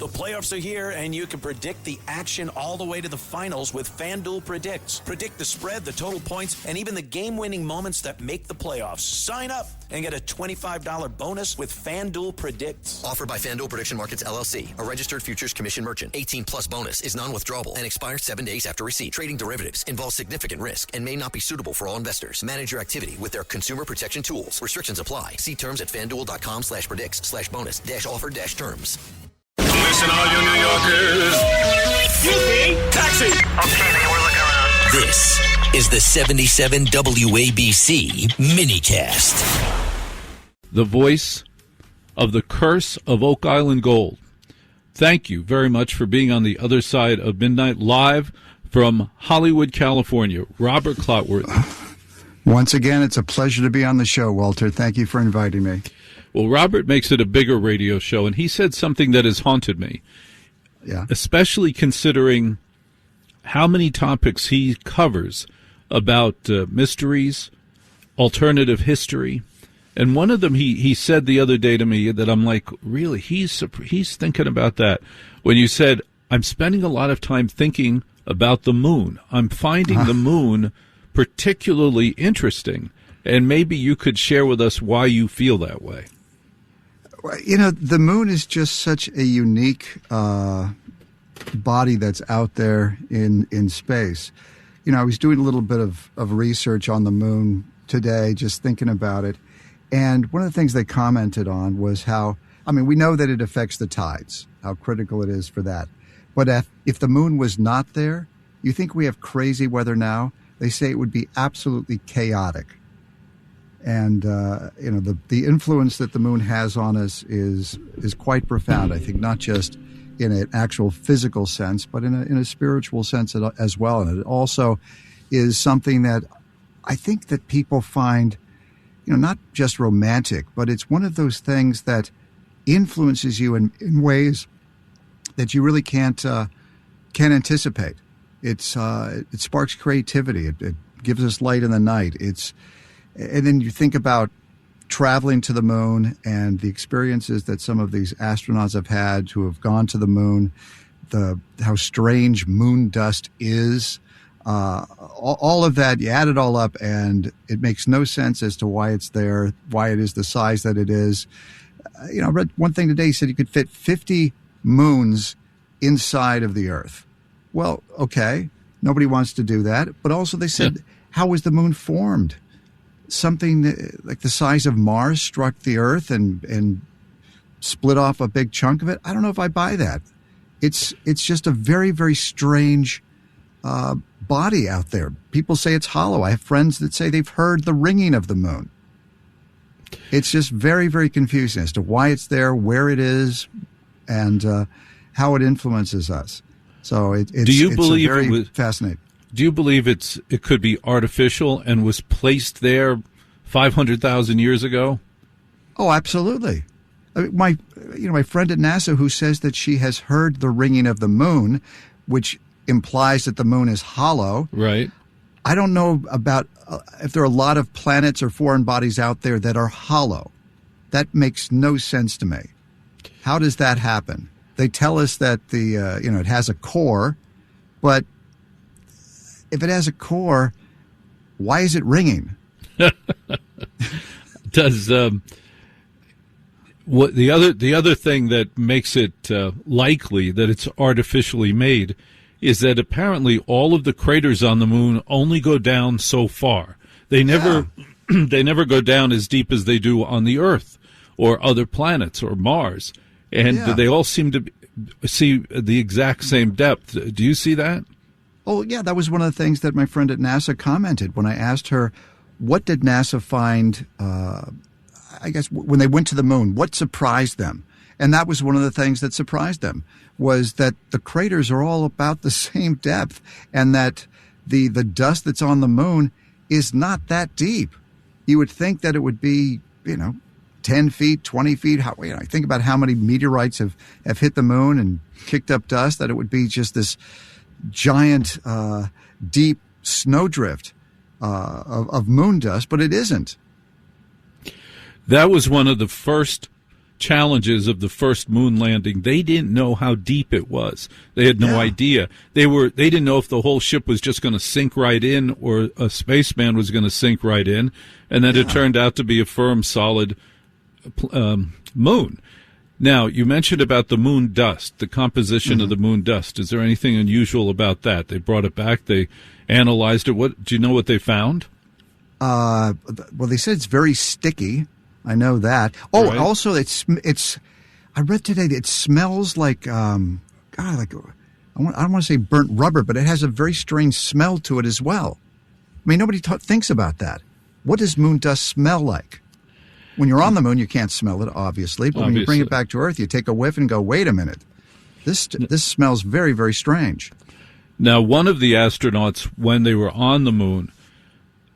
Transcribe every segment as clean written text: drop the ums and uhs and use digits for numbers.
The playoffs are here, and you can predict the action all the way to the finals with FanDuel Predicts. Predict the spread, the total points, and even the game-winning moments that make the playoffs. Sign up and get a $25 bonus with FanDuel Predicts. Offered by FanDuel Prediction Markets, LLC, a registered futures commission merchant. 18-plus bonus is non-withdrawable and expires 7 days after receipt. Trading derivatives involves significant risk and may not be suitable for all investors. Manage your activity with their consumer protection tools. Restrictions apply. See terms at FanDuel.com/predicts/bonus-offer-terms. Listen, all you New Yorkers. Excuse me. Taxi. Okay, man, we're looking around. This is the 77 WABC minicast. The voice of the curse of Oak Island Gold. Thank you very much for being on the other side of midnight, live from Hollywood, California. Robert Clotworthy. Once again, it's a pleasure to be on the show, Walter. Thank you for inviting me. Well, Robert makes it a bigger radio show, and he said something that has haunted me. Yeah. Especially considering how many topics he covers about mysteries, alternative history. And one of them he said the other day to me that I'm like, really, he's thinking about that. When you said, I'm spending a lot of time thinking about the moon. I'm finding the moon particularly interesting. And maybe you could share with us why you feel that way. You know, the moon is just such a unique body that's out there in space. You know, I was doing a little bit of research on the moon today, just thinking about it. And one of the things they commented on was how, I mean, we know that it affects the tides, how critical it is for that. But if the moon was not there, you think we have crazy weather now? They say it would be absolutely chaotic. And, you know, the influence that the moon has on us is quite profound, I think, not just in an actual physical sense, but in a spiritual sense as well. And it also is something that I think that people find, you know, not just romantic, but it's one of those things that influences you in ways that you really can't anticipate. It sparks creativity. It gives us light in the night. And then you think about traveling to the moon and the experiences that some of these astronauts have had who have gone to the moon, how strange moon dust is, all of that. You add it all up, and it makes no sense as to why it's there, why it is the size that it is. You know, I read one thing today. He said you could fit 50 moons inside of the Earth. Well, okay, nobody wants to do that. But also they said, how was the moon formed? Something like the size of Mars struck the Earth and split off a big chunk of it. I don't know if I buy that. It's just a very, very strange body out there. People say it's hollow. I have friends that say they've heard the ringing of the moon. It's just very, very confusing as to why it's there, where it is, and how it influences us. So it's very fascinating. Do you believe it could be artificial and was placed there 500,000 years ago? Oh, absolutely. I mean, my friend at NASA who says that she has heard the ringing of the moon, which implies that the moon is hollow. Right. I don't know about if there are a lot of planets or foreign bodies out there that are hollow. That makes no sense to me. How does that happen? They tell us that it has a core, but if it has a core, why is it ringing? Does what the other thing that makes it likely that it's artificially made is that apparently all of the craters on the moon only go down so far. They never they never go down as deep as they do on the Earth or other planets or Mars, and they all seem to see the exact same depth. Do you see that? Oh, yeah, that was one of the things that my friend at NASA commented when I asked her, what did NASA find, I guess, when they went to the moon, what surprised them? And that was one of the things that surprised them, was that the craters are all about the same depth, and that the dust that's on the moon is not that deep. You would think that it would be, 10 feet, 20 feet. Think about how many meteorites have hit the moon and kicked up dust, that it would be just this giant, deep snowdrift of moon dust, but it isn't. That was one of the first challenges of the first moon landing, they didn't know how deep it was. They had no idea. They didn't know if the whole ship was just going to sink right in or a spaceman was going to sink right in. And then it turned out to be a firm, solid moon. Now, you mentioned about the moon dust, the composition of the moon dust. Is there anything unusual about that? They brought it back. They analyzed it. Do you know what they found? Well, they said it's very sticky. I know that. Oh, Right. Also, it's. I read today that it smells like, I don't want to say burnt rubber, but it has a very strange smell to it as well. I mean, nobody thinks about that. What does moon dust smell like? When you're on the moon, you can't smell it, obviously. But when you bring it back to Earth, you take a whiff and go, wait a minute. This smells very, very strange. Now, one of the astronauts, when they were on the moon,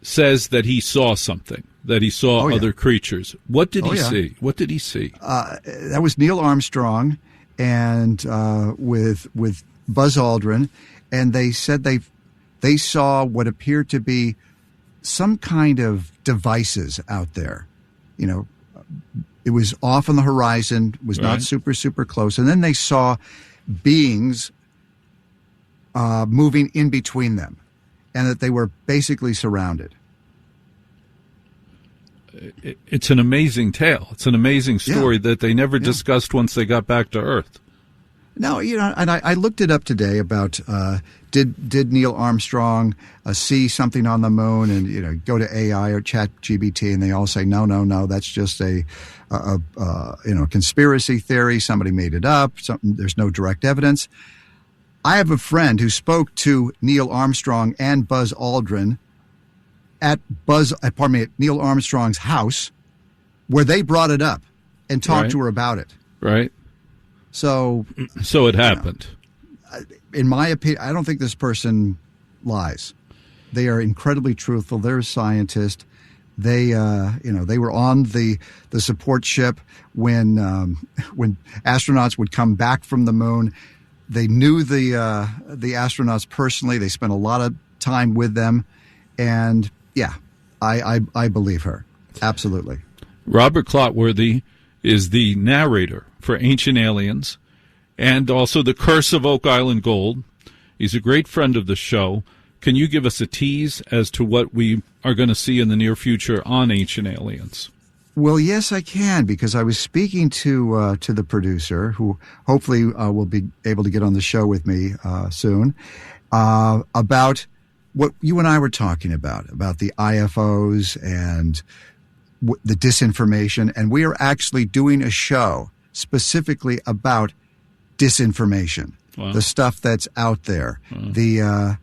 says that he saw something, that he saw other creatures. What did he see? What did he see? That was Neil Armstrong and with Buzz Aldrin, and they said they saw what appeared to be some kind of devices out there. You know, it was off on the horizon, was not super, super close. And then they saw beings moving in between them, and that they were basically surrounded. It's an amazing tale. It's an amazing story that they never discussed once they got back to Earth. No, you know, and I looked it up today about did Neil Armstrong see something on the moon, and you know, go to AI or Chat GBT, and they all say no, that's just a conspiracy theory. Somebody made it up. There's no direct evidence. I have a friend who spoke to Neil Armstrong and Buzz Aldrin at Neil Armstrong's house, where they brought it up and talked to her about it. Right. So it happened. In my opinion, I don't think this person lies. They are incredibly truthful. They're a scientist. They were on the support ship when astronauts would come back from the moon. They knew the astronauts personally. They spent a lot of time with them, and I believe her absolutely. Robert Clotworthy is the narrator for Ancient Aliens and also The Curse of Oak Island Gold. He's a great friend of the show. Can you give us a tease as to what we are going to see in the near future on Ancient Aliens? Well, yes, I can, because I was speaking to the producer, who hopefully will be able to get on the show with me soon, about what you and I were talking about the IFOs and the disinformation. And we are actually doing a show specifically about disinformation, the stuff that's out there, the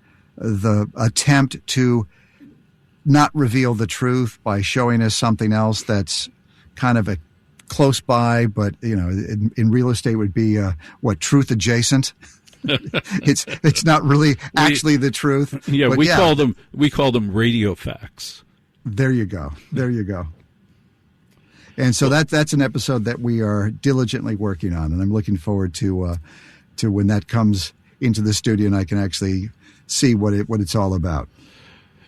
attempt to not reveal the truth by showing us something else that's kind of a close by, but you know, in real estate would be truth adjacent. It's not really actually the truth. Yeah, we call them radio facts. There you go. And so that's an episode that we are diligently working on, and I'm looking forward to when that comes into the studio and I can actually see what it's all about.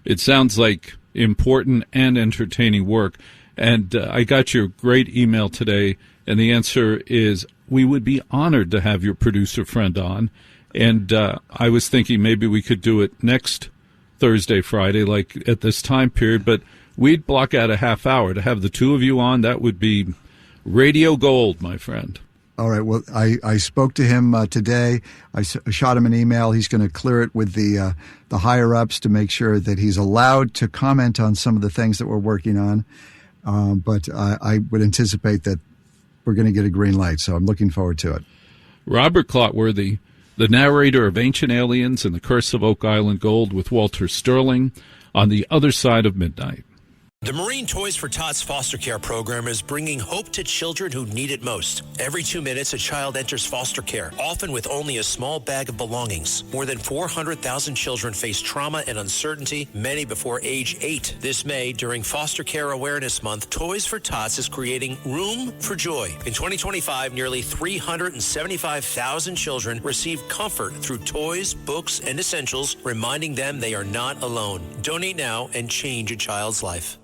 It sounds like important and entertaining work. And I got your great email today, and the answer is we would be honored to have your producer friend on. And I was thinking maybe we could do it next Thursday, Friday, like at this time period. But we'd block out a half hour to have the two of you on. That would be radio gold, my friend. All right. Well, I spoke to him today. I shot him an email. He's going to clear it with the higher ups to make sure that he's allowed to comment on some of the things that we're working on. But I would anticipate that we're going to get a green light. So I'm looking forward to it. Robert Clotworthy, the narrator of Ancient Aliens and The Curse of Oak Island Gold with Walter Sterling on The Other Side of Midnight. The Marine Toys for Tots foster care program is bringing hope to children who need it most. Every 2 minutes, a child enters foster care, often with only a small bag of belongings. More than 400,000 children face trauma and uncertainty, many before age 8. This May, during Foster Care Awareness Month, Toys for Tots is creating Room for Joy. In 2025, nearly 375,000 children received comfort through toys, books, and essentials, reminding them they are not alone. Donate now and change a child's life.